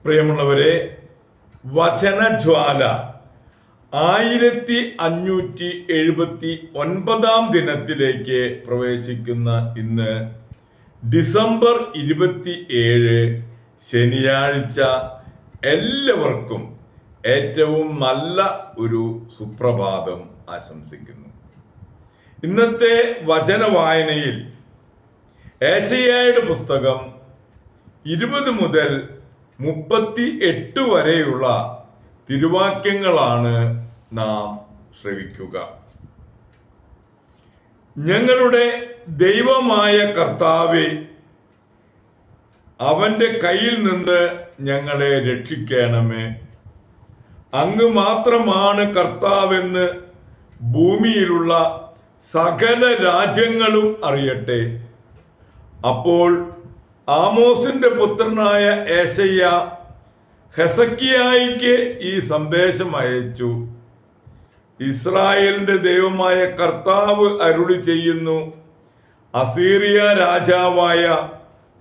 പ്രിയമുള്ളവരെ, വചനജ്വാല 1579 ദിനത്തിലേക്ക് പ്രവേശിക്കുന്ന ഇന്ന് ഡിസംബർ 27 ശനിയാഴ്ച എല്ലാവർക്കും ഏറ്റവും നല്ല ഒരു സുപ്രഭാതം ആശംസിക്കുന്നു. ഇന്നത്തെ വചന വായനയിൽ ഏശയ്യായുടെ പുസ്തകം 20 മുതൽ 38 വരെയുള്ള തിരുവാക്യങ്ങളാണ് നാം ശ്രവിക്കുക. ഞങ്ങളുടെ ദൈവമായ കർത്താവേ, അവന്റെ കയ്യിൽ നിന്ന് ഞങ്ങളെ രക്ഷിക്കണമേ. അങ്ങ് മാത്രമാണ് കർത്താവെന്ന് ഭൂമിയിലുള്ള സകല രാജ്യങ്ങളും അറിയട്ടെ. അപ്പോൾ ആമോസിന്റെ പുത്രനായ ഏശയ്യ ഹെസക്കിയായിക്ക് ഈ സന്ദേശം അയച്ചു. ഇസ്രായേലിന്റെ ദൈവമായ കർത്താവ് അരുളി ചെയ്യുന്നു, അസീറിയ രാജാവായ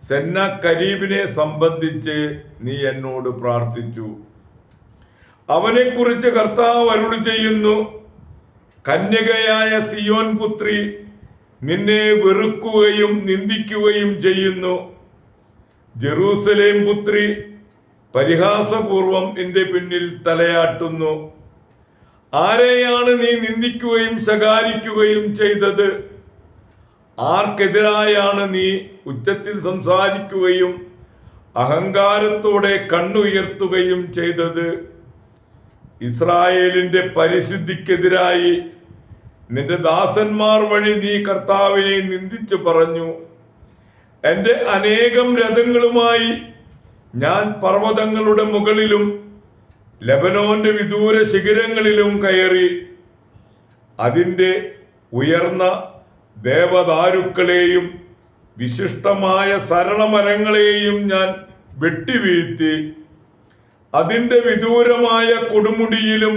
സെന്നകരീബിനെ സംബന്ധിച്ച് നീ എന്നോട് പ്രാർത്ഥിച്ചു. അവനെക്കുറിച്ച് കർത്താവ് അരുളി ചെയ്യുന്നു, കന്യകയായ സിയോൻ പുത്രി നിന്നെ വെറുക്കുകയും നിന്ദിക്കുകയും ചെയ്യുന്നു. ജെറൂസലേം പുത്രി പരിഹാസപൂർവം നിന്റെ പിന്നിൽ തലയാട്ടുന്നു. ആരെയാണ് നീ നിന്ദിക്കുകയും ശകാരിക്കുകയും ചെയ്തത്? ആർക്കെതിരായാണ് നീ ഉച്ചത്തിൽ സംസാരിക്കുകയും അഹങ്കാരത്തോടെ കണ്ണുയർത്തുകയും ചെയ്തത്? ഇസ്രായേലിന്റെ പരിശുദ്ധിക്കെതിരായി നിന്റെ ദാസന്മാർ വഴി നീ കർത്താവിനെ നിന്ദിച്ചു പറഞ്ഞു. എന്റെ അനേകം രഥങ്ങളുമായി ഞാൻ പർവ്വതങ്ങളുടെ മുകളിലും ലെബനോന്റെ വിദൂര ശിഖരങ്ങളിലും കയറി. അതിൻ്റെ ഉയർന്ന ദേവദാരുക്കളെയും വിശിഷ്ടമായ സരളമരങ്ങളെയും ഞാൻ വെട്ടിവീഴ്ത്തി. അതിൻ്റെ വിദൂരമായ കൊടുമുടിയിലും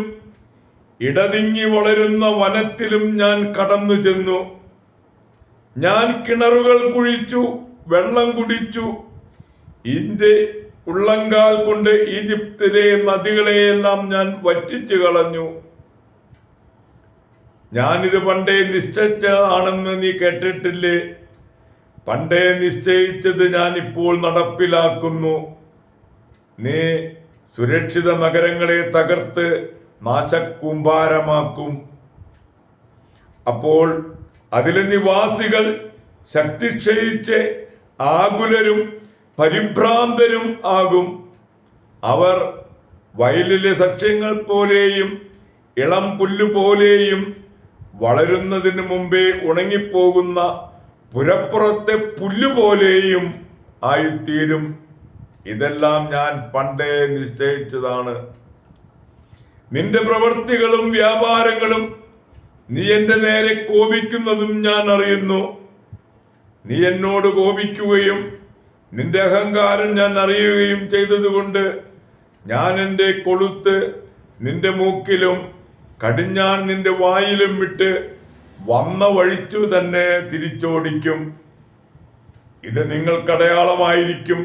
ഇടതിങ്ങി വളരുന്ന വനത്തിലും ഞാൻ കടന്നു ചെന്നു. ഞാൻ കിണറുകൾ കുഴിച്ചു, വെള്ളം കുടിച്ചു. ഇതിന്റെ ഉള്ളങ്കാൽ കൊണ്ട് ഈജിപ്തിലെ നദികളെയെല്ലാം ഞാൻ വറ്റിച്ചു കളഞ്ഞു. ഞാനിത് പണ്ടേ നിശ്ചയിച്ചതാണെന്ന് നീ കേട്ടിട്ടില്ലേ? പണ്ടേ നിശ്ചയിച്ചത് ഞാൻ ഇപ്പോൾ നടപ്പിലാക്കുന്നു. നീ സുരക്ഷിത നഗരങ്ങളെ തകർത്ത് നാശകൂമ്പാരമാക്കും. അപ്പോൾ അതിലെ നിവാസികൾ ശക്തി ക്ഷയിച്ച് ആകുലരും പരിഭ്രാന്തരും ആകും. അവർ വയലിലെ സസ്യങ്ങൾ പോലെയും ഇളം പുല്ലുപോലെയും വളരുന്നതിന് മുമ്പേ ഉണങ്ങിപ്പോകുന്ന പുരപ്പുറത്തെ പുല്ലുപോലെയും ആയിത്തീരും. ഇതെല്ലാം ഞാൻ പണ്ടേ നിശ്ചയിച്ചതാണ്. നിന്റെ പ്രവൃത്തികളും വ്യാപാരങ്ങളും നീ എന്റെ നേരെ കോപിക്കുന്നതും ഞാൻ അറിയുന്നു. നീ എന്നോട് കോപിക്കുകയും നിന്റെ അഹങ്കാരം ഞാൻ അറിയുകയും ചെയ്തതുകൊണ്ട് ഞാൻ എൻ്റെ കൊളുത്ത് നിന്റെ മൂക്കിലും കടിഞ്ഞാൺ നിന്റെ വായിലും വിട്ട് വന്ന വഴിച്ചു തന്നെ തിരിച്ചോടിക്കും. ഇത് നിങ്ങൾക്കടയാളമായിരിക്കും.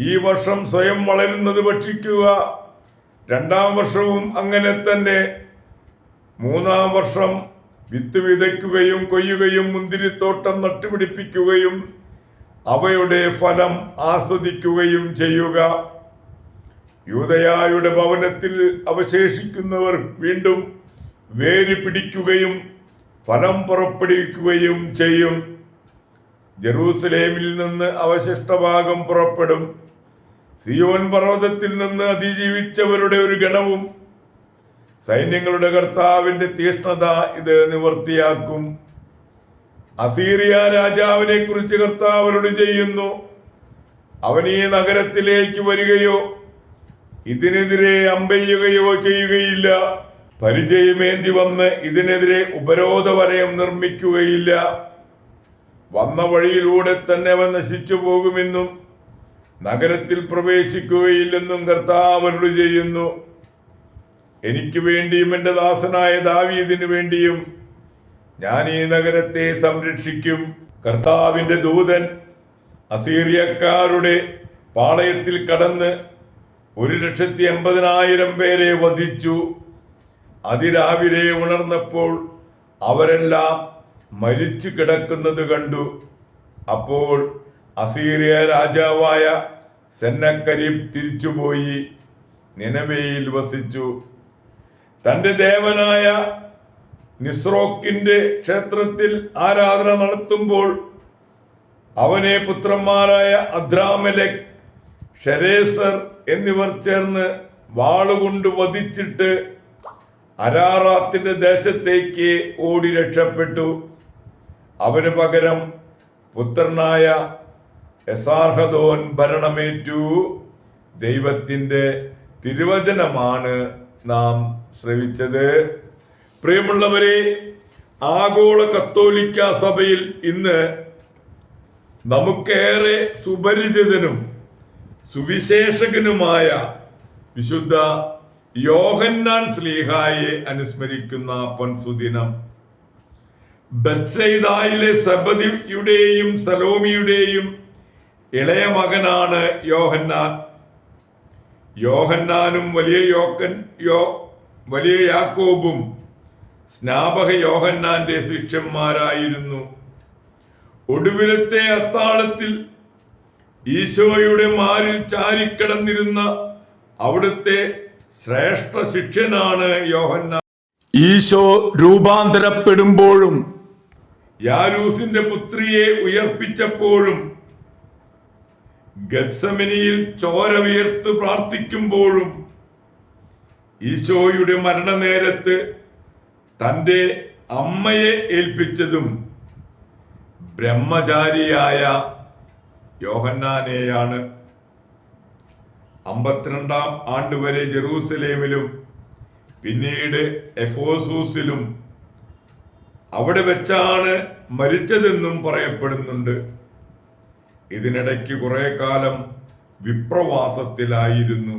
ഈ വർഷം സ്വയം വളരുന്നത് ഭക്ഷിക്കുക. 2-ാം വർഷവും അങ്ങനെ തന്നെ. 3-ാം വർഷം വിത്ത് വിതയ്ക്കുകയും കൊയ്യുകയും മുന്തിരിത്തോട്ടം നട്ടുപിടിപ്പിക്കുകയും അവയുടെ ഫലം ആസ്വദിക്കുകയും ചെയ്യുക. യൂദയായുടെ ഭവനത്തിൽ അവശേഷിക്കുന്നവർ വീണ്ടും വേര് പിടിക്കുകയും ഫലം പുറപ്പെടുവിക്കുകയും ചെയ്യും. ജെറൂസലേമിൽ നിന്ന് അവശിഷ്ടഭാഗം പുറപ്പെടും. സിയോൻ പർവ്വതത്തിൽ നിന്ന് അതിജീവിച്ചവരുടെ ഒരു ഗണവും. സൈന്യങ്ങളുടെ കർത്താവിന്റെ തീഷ്ണത ഇത് നിവർത്തിയാക്കും. അസീറിയ രാജാവിനെ കുറിച്ച് കർത്താവ് അരുളി ചെയ്യുന്നു, അവൻ ഈ നഗരത്തിലേക്ക് വരികയോ ഇതിനെതിരെ അമ്പെയ്യുകയോ ചെയ്യുകയില്ല. പരിചയമേന്തി വന്ന് ഇതിനെതിരെ ഉപരോധ വലയം നിർമ്മിക്കുകയില്ല. വന്ന വഴിയിലൂടെ തന്നെ അവൻ നശിച്ചു പോകുമെന്നും നഗരത്തിൽ പ്രവേശിക്കുകയില്ലെന്നും കർത്താവ് അരുളി ചെയ്യുന്നു. എനിക്ക് വേണ്ടിയും എൻ്റെ ദാസനായ ദാവീദിന് വേണ്ടിയും ഞാൻ ഈ നഗരത്തെ സംരക്ഷിക്കും. കർത്താവിന്റെ ദൂതൻ അസീറിയക്കാരുടെ പാളയത്തിൽ കടന്ന് 1,80,000 പേരെ വധിച്ചു. അതിരാവിലെ ഉണർന്നപ്പോൾ അവരെല്ലാം മരിച്ചു കിടക്കുന്നത് കണ്ടു. അപ്പോൾ അസീറിയ രാജാവായ സെന്നക്കരീബ് തിരിച്ചുപോയി നിനവേയിൽ വസിച്ചു. തന്റെ ദേവനായ നിസ്രോക്കിന്റെ ക്ഷേത്രത്തിൽ ആരാധന നടത്തുമ്പോൾ അവനെ പുത്രന്മാരായ അദ്രാമലെക്, ഷെരേസർ എന്നിവർ ചേർന്ന് വാളുകൊണ്ട് വധിച്ചിട്ട് അരാറാത്തിന്റെ ദേശത്തേക്ക് ഓടി രക്ഷപ്പെട്ടു. അവന് പകരം പുത്രനായ എസാർഹദോൻ ഭരണമേറ്റു. ദൈവത്തിന്റെ തിരുവചനമാണ് നാം ശ്രവിച്ചത്. പ്രിയമുള്ളവരെ, ആഗോള കത്തോലിക്ക സഭയിൽ ഇന്ന് നമുക്കേറെ സുപരിചിതനും സുവിശേഷകനുമായ വിശുദ്ധ യോഹന്നാൻ ശ്ലീഹായെ അനുസ്മരിക്കുന്ന പൊൻസുദിനം. ബത്സയിദായിലെ സെബദിയുടെയും സലോമിയുടെയും ഇളയ മകനാണ് യോഹന്നാൻ. യോഹന്നാനും വലിയ യാക്കോബും സ്നാപക യോഹന്നാന്റെ ശിഷ്യന്മാരായിരുന്നു. ഒടുവിലത്തെ അത്താഴത്തിൽ ഈശോയുടെ മാറിൽ ചാരിക്കിടന്നിരുന്ന അവിടുത്തെ ശ്രേഷ്ഠ ശിഷ്യനാണ് യോഹന്നാൻ. ഈശോ രൂപാന്തരപ്പെടുമ്പോഴും യാരൂസിന്റെ പുത്രിയെ ഉയർപ്പിച്ചപ്പോഴും ഗത്സമനിയിൽ ചോര വിയർത്ത് പ്രാർത്ഥിക്കുമ്പോഴും ഈശോയുടെ മരണനേരത്ത് തൻ്റെ അമ്മയെ ഏൽപ്പിച്ചതും ബ്രഹ്മചാരിയായ യോഹന്നാനെയാണ്. 52-ാം ആണ്ടുവരെ ജെറൂസലേമിലും പിന്നീട് എഫോസൂസിലും അവിടെ വെച്ചാണ് മരിച്ചതെന്നും പറയപ്പെടുന്നുണ്ട്. ഇതിനിടയ്ക്ക് കുറെ കാലം വിപ്രവാസത്തിലായിരുന്നു.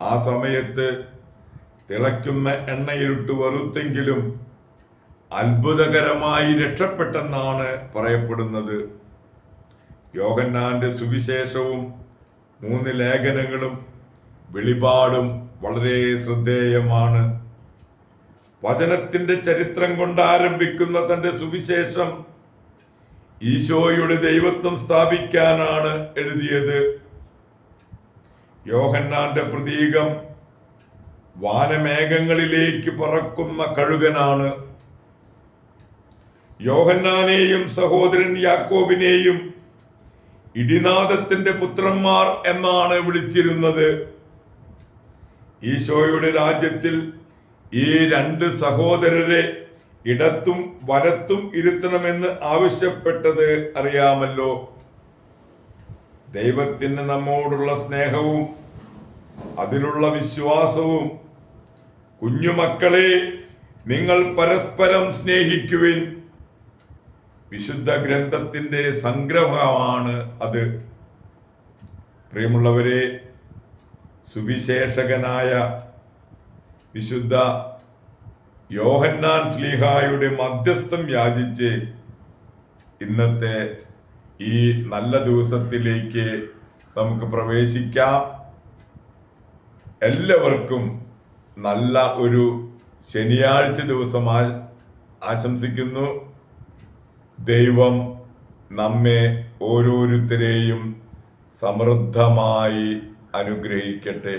ആ സമയത്ത് തിളയ്ക്കുന്ന എണ്ണയിലിട്ട് വറുത്തെങ്കിലും അത്ഭുതകരമായി രക്ഷപ്പെട്ടെന്നാണ് പറയപ്പെടുന്നത്. യോഹന്നാന്റെ സുവിശേഷവും 3 ലേഖനങ്ങളും വെളിപാടും വളരെ ശ്രദ്ധേയമാണ്. വചനത്തിന്റെ ചരിത്രം കൊണ്ട് ആരംഭിക്കുന്ന തന്റെ സുവിശേഷം ഈശോയുടെ ദൈവത്വം സ്ഥാപിക്കാനാണ് എഴുതിയത്. യോഹന്നാന്റെ പ്രതീകം വാനമേഘങ്ങളിലേക്ക് പറക്കുന്ന കഴുകനാണ്. യോഹന്നാനെയും സഹോദരൻ യാക്കോബിനെയും ഇടിനാദത്തിന്റെ പുത്രന്മാർ എന്നാണ് വിളിച്ചിരുന്നത്. ഈശോയുടെ രാജ്യത്തിൽ ഈ 2 സഹോദരരെ ഇടത്തും വലത്തും ഇരുത്തണമെന്ന് ആവശ്യപ്പെട്ടത് അറിയാമല്ലോ. ദൈവത്തിന് നമ്മോടുള്ള സ്നേഹവും അതിലുള്ള വിശ്വാസവും കുഞ്ഞുമക്കളെ, നിങ്ങൾ പരസ്പരം സ്നേഹിക്കുവിൻ. വിശുദ്ധ ഗ്രന്ഥത്തിന്റെ സംഗ്രഹമാണ് അത്. പ്രിയമുള്ളവരെ, സുവിശേഷകനായ വിശുദ്ധ യോഹന്നാൻ ശ്ലീഹായുടെ മധ്യസ്ഥം യാചിച്ച് ഇന്നത്തെ ഈ നല്ല ദിവസത്തിലേക്ക് നമുക്ക് പ്രവേശിക്കാം. എല്ലാവർക്കും നല്ല ഒരു ശനിയാഴ്ച ദിവസം ആശംസിക്കുന്നു. ദൈവം നമ്മെ ഓരോരുത്തരെയും സമൃദ്ധമായി അനുഗ്രഹിക്കട്ടെ.